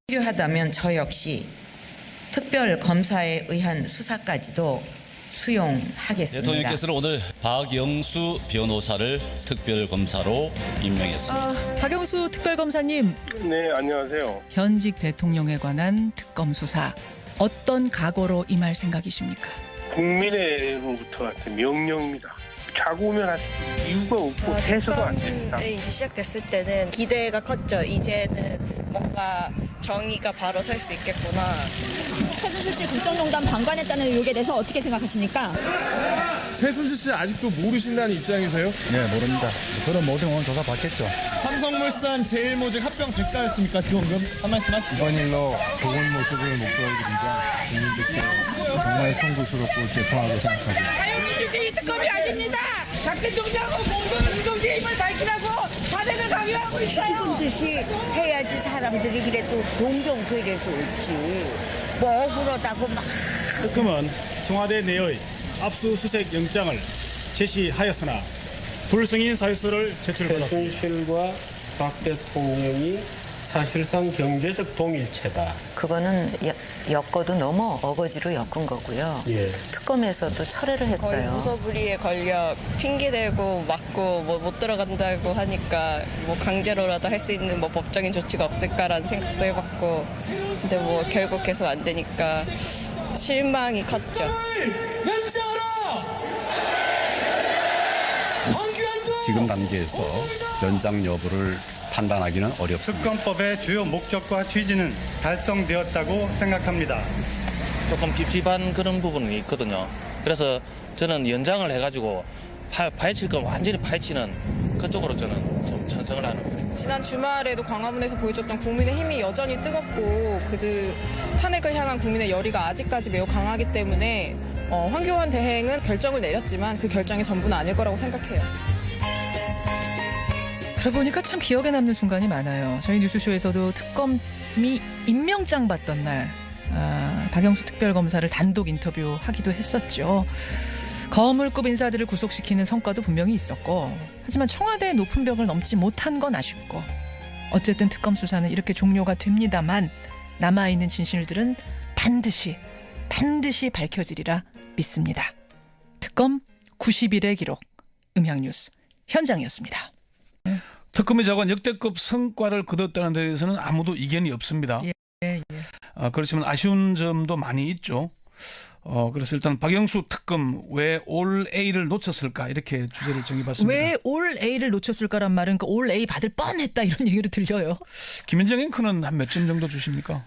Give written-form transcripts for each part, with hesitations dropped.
필요하다면 저 역시 특별 검사에 의한 수사까지도 수용하겠습니다. 대통령께서는 오늘 박영수 변호사를 특별검사로 임명했습니다. 박영수 특별검사님, 네, 안녕하세요. 현직 대통령에 관한 특검 수사 어떤 각오로 임할 생각이십니까? 국민으로부터 같은 명령입니다. 자고면 할 이유가 없고 해서도 안 됩니다. 이제 시작됐을 때는 기대가 컸죠. 이제는 뭔가 정의가 바로 설 수 있겠구나. 최순실 씨 국정농단 방관했다는 의혹에 대해서 어떻게 생각하십니까? 최순실 씨 아직도 모르신다는 입장이세요? 네, 모릅니다. 그럼 모든 오늘 조사 받겠죠. 삼성물산 제일모직 합병 백다였습니까? 지원금 한 말씀 하시죠. 이번 일로 좋은 모습을 목도하기입니다. 국민들께 정말 송구스럽고 죄송하게 생각합니다. 자유민주주의 특검이 아닙니다. 작전정지하고 모든 운동지의 힘을 밝히라고 사대를 강요하고 있어요. 듯이 해야지 사람들이 그래도 동정그래도 있지. 뭐 억울하다고 막. 특검은 청와대 내의 압수수색 영장을 제시하였으나 불승인 사유서를 제출받았습니다. 최순실과 박 대통령이 사실상 경제적 동일체다. 그거는 엮어도 너무 어거지로 엮은 거고요. 예. 특검에서도 철회를 했어요. 거의 무소불위에 걸려 핑계대고 막고 뭐 못 들어간다고 하니까 뭐 강제로라도 할 수 있는 뭐 법적인 조치가 없을까라는 생각도 해봤고, 근데 뭐 결국 계속 안 되니까 실망이 컸죠. 지금 단계에서 연장 여부를 판단하기는 어렵습니다. 특검법의 주요 목적과 취지는 달성되었다고 생각합니다. 조금 찝찝한 그런 부분이 있거든요. 그래서 저는 연장을 해가지고 파헤칠 건 완전히 파헤치는 그쪽으로 저는 좀 찬성을 하는 거예요. 지난 주말에도 광화문에서 보여줬던 국민의 힘이 여전히 뜨겁고 그 탄핵을 향한 국민의 열의가 아직까지 매우 강하기 때문에 황교안 대행은 결정을 내렸지만 그 결정이 전부는 아닐 거라고 생각해요. 그러고 보니까 참 기억에 남는 순간이 많아요. 저희 뉴스쇼에서도 특검이 임명장 받던 날 박영수 특별검사를 단독 인터뷰하기도 했었죠. 거물급 인사들을 구속시키는 성과도 분명히 있었고, 하지만 청와대의 높은 벽을 넘지 못한 건 아쉽고, 어쨌든 특검 수사는 이렇게 종료가 됩니다만 남아있는 진실들은 반드시 밝혀지리라 믿습니다. 특검 90일의 기록, 음향뉴스 현장이었습니다. 특검이 자관 역대급 성과를 거뒀다는 데 대해서는 아무도 이견이 없습니다. 예. 그렇지만 아쉬운 점도 많이 있죠. 그래서 일단 박영수 특검 왜 올 A를 놓쳤을까 이렇게 주제를 정해봤습니다. 왜 올 A를 놓쳤을까란 말은 올 A 받을 뻔했다 이런 얘기로 들려요. 김현정 앵커는 한 몇 점 정도 주십니까?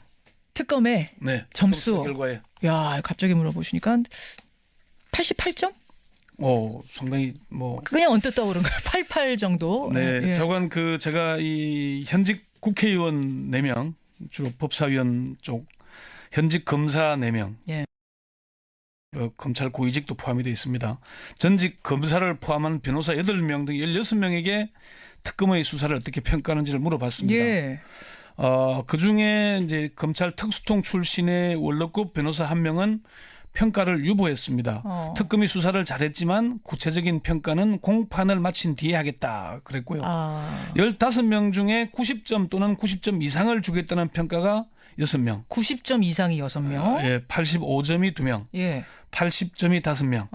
특검의 네, 점수. 결과에. 야, 갑자기 물어보시니까 88점? 상당히 뭐 그냥 언뜻 떠오른 거예요. 88 정도. 네, 예. 저건 제가 이 현직 국회의원 4명, 주로 법사위원 쪽 현직 검사 4명. 예. 검찰 고위직도 포함이 되어 있습니다. 전직 검사를 포함한 변호사 8명 등 16명에게 특검의 수사를 어떻게 평가하는지를 물어봤습니다. 예. 그중에 이제 검찰 특수통 출신의 원로급 변호사 1명은 평가를 유보했습니다. 특검이 수사를 잘했지만 구체적인 평가는 공판을 마친 뒤에 하겠다 그랬고요. 15명 중에 90점 또는 90점 이상을 주겠다는 평가가 6명. 90점 이상이 6명. 예, 85점이 2명. 예. 80점이 5명.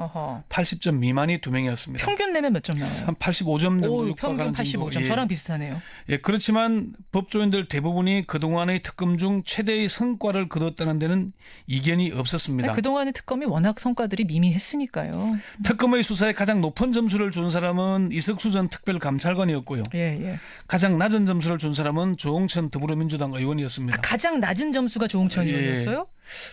80점 미만이 2명이었습니다. 평균 내면 몇 점 나와요? 한 85점 정도. 평균 85점. 예. 저랑 비슷하네요. 예, 그렇지만 법조인들 대부분이 그동안의 특검 중 최대의 성과를 거뒀다는 데는 이견이 없었습니다. 그동안의 특검이 워낙 성과들이 미미했으니까요. 특검의 수사에 가장 높은 점수를 준 사람은 이석수 전 특별감찰관이었고요. 예. 가장 낮은 점수를 준 사람은 조홍천 더불어민주당 의원이었습니다. 가장 낮은 점수가 조홍천 의원이었어요?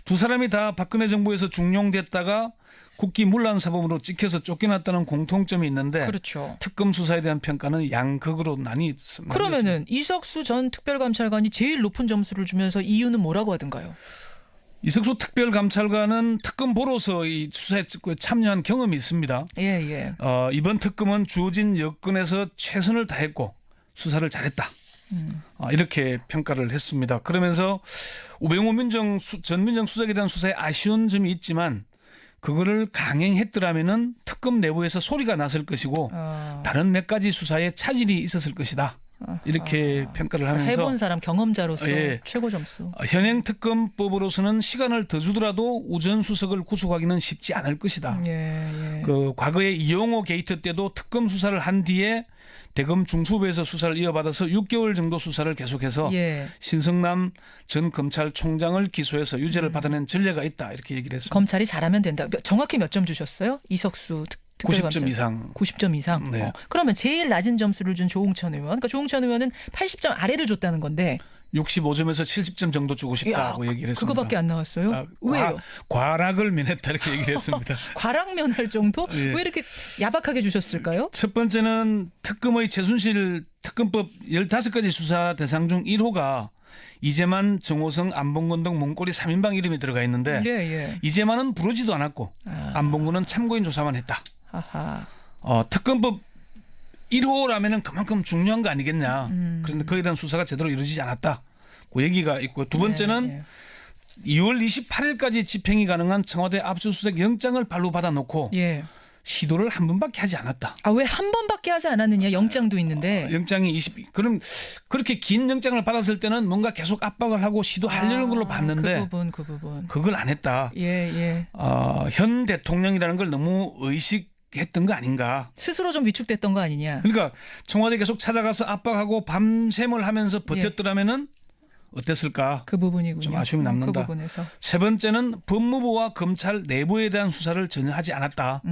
두 사람이 다 박근혜 정부에서 중용됐다가 국기 문란 사범으로 찍혀서 쫓겨났다는 공통점이 있는데, 그렇죠. 특검 수사에 대한 평가는 양극으로 나뉘었습니다. 그러면은 이석수 전 특별감찰관이 제일 높은 점수를 주면서 이유는 뭐라고 하던가요? 이석수 특별감찰관은 특검 보로서 이 수사에 참여한 경험이 있습니다. 예. 이번 특검은 주어진 여건에서 최선을 다했고 수사를 잘했다. 이렇게 평가를 했습니다. 그러면서 우병우 전 민정수석에 대한 수사에 아쉬운 점이 있지만 그거를 강행했더라면은 특검 내부에서 소리가 났을 것이고 다른 몇 가지 수사에 차질이 있었을 것이다. 이렇게 평가를 하면서 해본 사람 경험자로서 예. 최고 점수. 현행 특검법으로서는 시간을 더 주더라도 우전 수석을 구속하기는 쉽지 않을 것이다. 예. 그 과거에 이용호 게이트 때도 특검 수사를 한 뒤에 대검 중수부에서 수사를 이어받아서 6개월 정도 수사를 계속해서 예. 신성남 전 검찰총장을 기소해서 유죄를 받아낸 전례가 있다 이렇게 얘기를 했습니다. 검찰이 잘하면 된다. 정확히 몇 점 주셨어요? 이석수 특별검찰. 90점 이상. 90점 이상. 네. 그러면 제일 낮은 점수를 준 조홍천 의원. 그러니까 조홍천 의원은 80점 아래를 줬다는 건데. 65점에서 70점 정도 주고 싶다고 얘기를 했습니다. 그거밖에 안 나왔어요? 왜요? 과락을 면했다 이렇게 얘기를 했습니다. 과락면할 정도? 예. 왜 이렇게 야박하게 주셨을까요? 첫 번째는 특검의 최순실 특검법 15가지 수사 대상 중 1호가 이재만, 정호성, 안봉근 등 문고리 3인방 이름이 들어가 있는데 예. 이재만은 부르지도 않았고 안봉근은 참고인 조사만 했다. 특검법 1호라면은 그만큼 중요한 거 아니겠냐. 그런데 거기에 대한 수사가 제대로 이루어지지 않았다. 그 얘기가 있고 두 번째는 2월 28일까지 집행이 가능한 청와대 압수수색 영장을 발부받아 놓고 시도를 한 번밖에 하지 않았다. 왜 한 번밖에 하지 않았느냐? 영장도 있는데. 영장이 그럼 그렇게 긴 영장을 받았을 때는 뭔가 계속 압박을 하고 시도하려는 걸로 봤는데 그 부분. 그걸 안 했다. 현 대통령이라는 걸 너무 의식했던 거 아닌가. 스스로 좀 위축됐던 거 아니냐. 그러니까 청와대 계속 찾아가서 압박하고 밤샘을 하면서 버텼더라면은 어땠을까? 그 부분이군요. 좀 아쉬움이 남는다. 그 부분에서. 세 번째는 법무부와 검찰 내부에 대한 수사를 전혀 하지 않았다.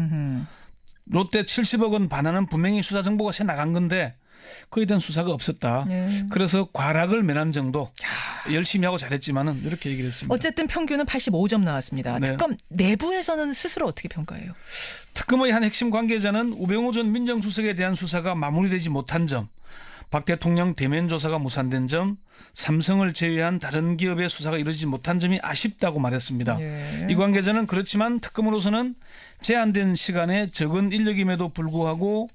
롯데 70억 원 반환은 분명히 수사 정보가 새 나간 건데 그에 대한 수사가 없었다. 그래서 과락을 면한 정도. 열심히 하고 잘했지만은 이렇게 얘기를 했습니다. 어쨌든 평균은 85점 나왔습니다. 네. 특검 내부에서는 스스로 어떻게 평가해요? 특검의 한 핵심 관계자는 우병우 전 민정수석에 대한 수사가 마무리되지 못한 점, 박 대통령 대면 조사가 무산된 점, 삼성을 제외한 다른 기업의 수사가 이루어지지 못한 점이 아쉽다고 말했습니다. 이 관계자는 그렇지만 특검으로서는 제한된 시간에 적은 인력임에도 불구하고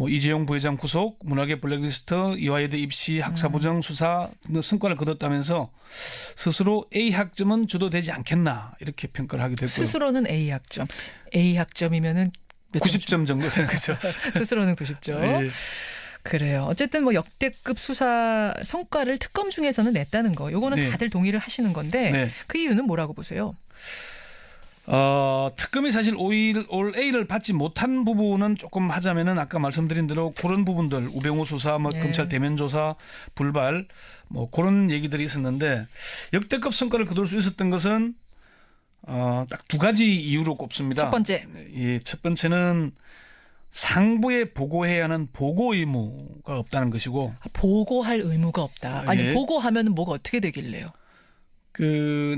이재용 부회장 구속, 문화계 블랙리스트, 이화여대 입시, 학사부정 수사 등 성과를 거뒀다면서 스스로 A학점은 줘도 되지 않겠나 이렇게 평가를 하게 됐고요. 스스로는 A학점. A학점이면은 90점 정도 되는 거죠. 스스로는 90점. 그래요. 어쨌든 역대급 수사 성과를 특검 중에서는 냈다는 거. 요거는 다들 동의를 하시는 건데 그 이유는 뭐라고 보세요? 특검이 사실 올 A를 받지 못한 부분은 조금 하자면은 아까 말씀드린 대로 그런 부분들 우병우 수사, 검찰 대면 조사, 불발 그런 얘기들이 있었는데 역대급 성과를 거둘 수 있었던 것은 딱 두 가지 이유로 꼽습니다. 첫 번째. 첫 번째는 상부에 보고해야 하는 보고 의무가 없다는 것이고. 보고할 의무가 없다. 아니 보고하면은 뭐가 어떻게 되길래요?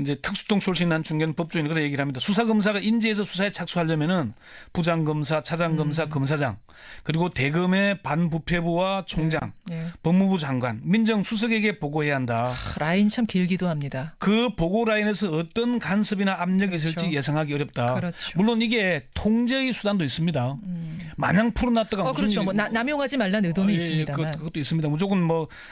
이제 특수통 출신 한 중견 법조인 그런 얘기를 합니다. 수사검사가 인지해서 수사에 착수하려면은 부장검사, 차장검사, 검사장 그리고 대검의 반부패부와 총장, 법무부 장관, 민정수석에게 보고해야 한다. 라인 참 길기도 합니다. 그 보고 라인에서 어떤 간섭이나 압력이 있을지 예상하기 어렵다. 물론 이게 통제의 수단도 있습니다. 마냥 풀어놨다가 그렇죠. 남용하지 말라는 의도는 있습니다만. 그것도 있습니다. 무조건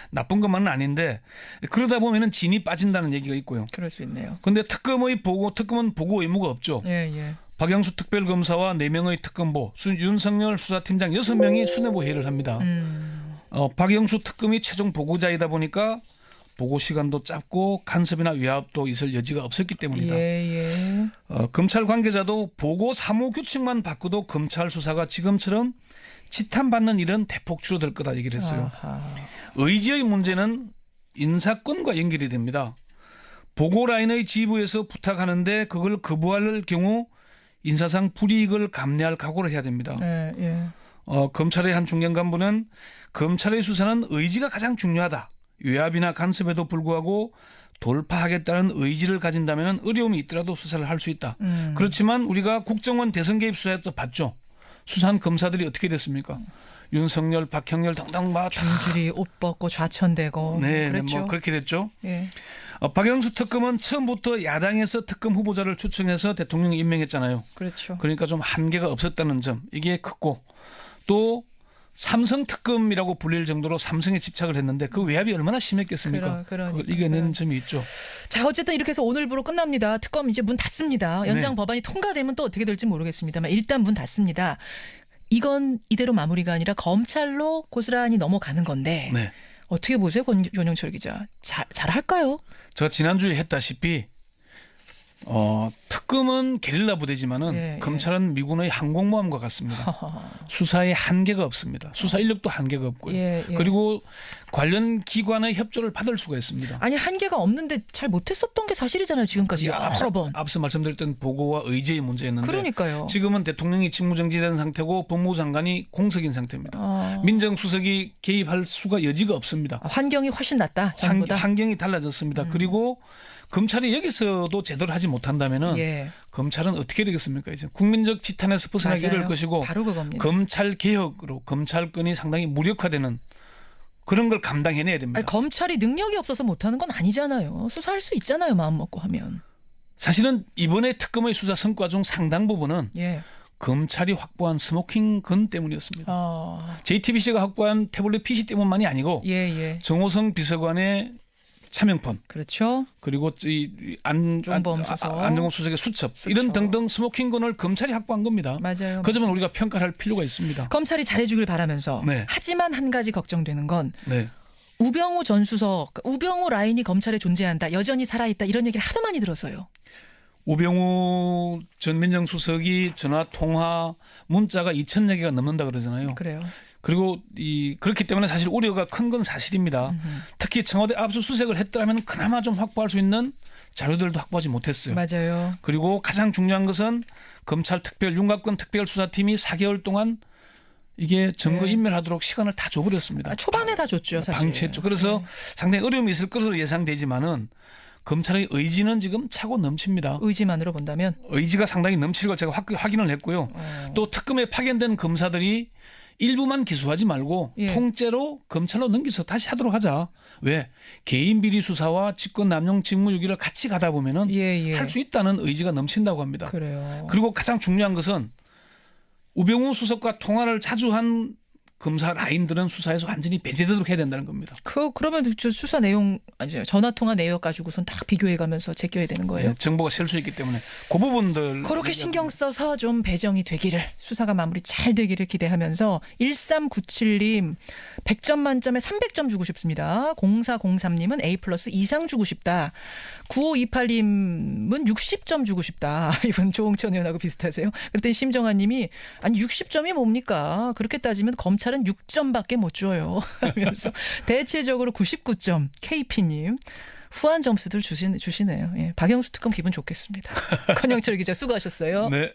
나쁜 것만은 아닌데 그러다 보면은 진이 빠진다는 얘기가 있고요. 그럴 수 있네요. 그런데 특검은 보고 의무가 없죠. 박영수 특별검사와 4명의 특검보, 윤석열 수사팀장 6명이 수뇌부 회의를 합니다. 박영수 특검이 최종 보고자이다 보니까 보고 시간도 짧고 간섭이나 위압도 있을 여지가 없었기 때문이다. 검찰 관계자도 보고 사무 규칙만 바꾸도 검찰 수사가 지금처럼 지탄받는 일은 대폭 줄어들 거다 얘기를 했어요. 의지의 문제는 인사권과 연결이 됩니다. 보고 라인의 지부에서 부탁하는데 그걸 거부할 경우 인사상 불이익을 감내할 각오를 해야 됩니다. 검찰의 한 중견 간부는 검찰의 수사는 의지가 가장 중요하다. 외압이나 간섭에도 불구하고 돌파하겠다는 의지를 가진다면 어려움이 있더라도 수사를 할 수 있다. 그렇지만 우리가 국정원 대선 개입 수사에도 봤죠. 수사한 검사들이 어떻게 됐습니까? 윤석열, 박형렬 등등 줄줄이 옷 벗고 좌천되고 그랬죠. 그렇게 됐죠. 박영수 특검은 처음부터 야당에서 특검 후보자를 추천해서 대통령이 임명했잖아요. 그렇죠. 그러니까 좀 한계가 없었다는 점 이게 컸고 또 삼성 특검이라고 불릴 정도로 삼성에 집착을 했는데 그 외압이 얼마나 심했겠습니까? 그걸 이겨낸 점이 있죠. 자, 어쨌든 이렇게 해서 오늘부로 끝납니다. 특검 이제 문 닫습니다. 연장 법안이 통과되면 또 어떻게 될지 모르겠습니다만 일단 문 닫습니다. 이건 이대로 마무리가 아니라 검찰로 고스란히 넘어가는 건데 네. 어떻게 보세요, 권영철 기자? 잘할까요? 제가 지난주에 했다시피 특검은 게릴라 부대지만은 예, 예. 검찰은 미군의 항공모함과 같습니다. 수사에 한계가 없습니다. 수사 인력도 한계가 없고요. 예, 예. 그리고 관련 기관의 협조를 받을 수가 있습니다. 아니 한계가 없는데 잘 못했었던 게 사실이잖아요. 지금까지 여러 번. 앞서 말씀드렸던 보고와 의제의 문제였는데 그러니까요. 지금은 대통령이 직무정지된 상태고 법무부 장관이 공석인 상태입니다. 민정수석이 개입할 수가 여지가 없습니다. 환경이 훨씬 낫다. 전보다. 환경이 달라졌습니다. 그리고 검찰이 여기서도 제대로 하지 못한다면은 예. 검찰은 어떻게 되겠습니까? 이제 국민적 지탄에서 벗어나기 어려울 것이고 바로 그겁니다. 검찰 개혁으로 검찰권이 상당히 무력화되는 그런 걸 감당해내야 됩니다. 아니, 검찰이 능력이 없어서 못하는 건 아니잖아요. 수사할 수 있잖아요. 마음 먹고 하면. 사실은 이번에 특검의 수사 성과 중 상당 부분은 예. 검찰이 확보한 스모킹 건 때문이었습니다. JTBC가 확보한 태블릿 PC 때문만이 아니고 예. 정호성 비서관의 차명폰, 그렇죠. 그리고 안종범 수석의 수첩 이런 등등 스모킹건을 검찰이 확보한 겁니다. 맞아요. 그 점은 우리가 평가할 필요가 있습니다. 검찰이 잘해주길 바라면서 네. 하지만 한 가지 걱정되는 건 네. 우병우 전 수석, 우병우 라인이 검찰에 존재한다, 여전히 살아있다 이런 얘기를 하도 많이 들어서요. 우병우 전 민정수석이 전화 통화 문자가 2,000여 개가 넘는다 그러잖아요. 그래요. 그리고 그렇기 때문에 사실 우려가 큰 건 사실입니다. 특히 청와대 압수수색을 했더라면 그나마 좀 확보할 수 있는 자료들도 확보하지 못했어요. 맞아요. 그리고 가장 중요한 것은 검찰 윤곽근 특별수사팀이 4개월 동안 이게 증거 인멸하도록 시간을 다 줘버렸습니다. 초반에 다 줬죠, 사실. 방치했죠. 그래서 상당히 어려움이 있을 것으로 예상되지만은 검찰의 의지는 지금 차고 넘칩니다. 의지만으로 본다면? 의지가 상당히 넘치는 걸 제가 확인을 했고요. 또 특검에 파견된 검사들이 일부만 기소하지 말고 통째로 검찰로 넘겨서 다시 하도록 하자. 왜? 개인 비리 수사와 직권 남용 직무유기를 같이 가다 보면은 할 수 있다는 의지가 넘친다고 합니다. 그래요. 그리고 가장 중요한 것은 우병우 수석과 통화를 자주 한 검사 라인들은 수사에서 완전히 배제되도록 해야 된다는 겁니다. 그러면 수사 내용, 아니 전화 통화 내역 가지고선 딱 비교해가면서 제껴야 되는 거예요. 네, 정보가 셀 수 있기 때문에 그 부분들 그렇게 신경 써서 좀 배정이 되기를, 수사가 마무리 잘 되기를 기대하면서 1397님 100점 만점에 300점 주고 싶습니다. 0403님은 A+ 이상 주고 싶다. 9528님은 60점 주고 싶다. 이분 조홍천 의원하고 비슷하세요. 그랬더니 심정아님이 아니 60점이 뭡니까? 그렇게 따지면 검찰은 6점밖에 못 줘요. 하면서 대체적으로 99점. KP님. 후한 점수들 주시네요. 예, 박영수 특검 기분 좋겠습니다. 권영철 기자 수고하셨어요. 네.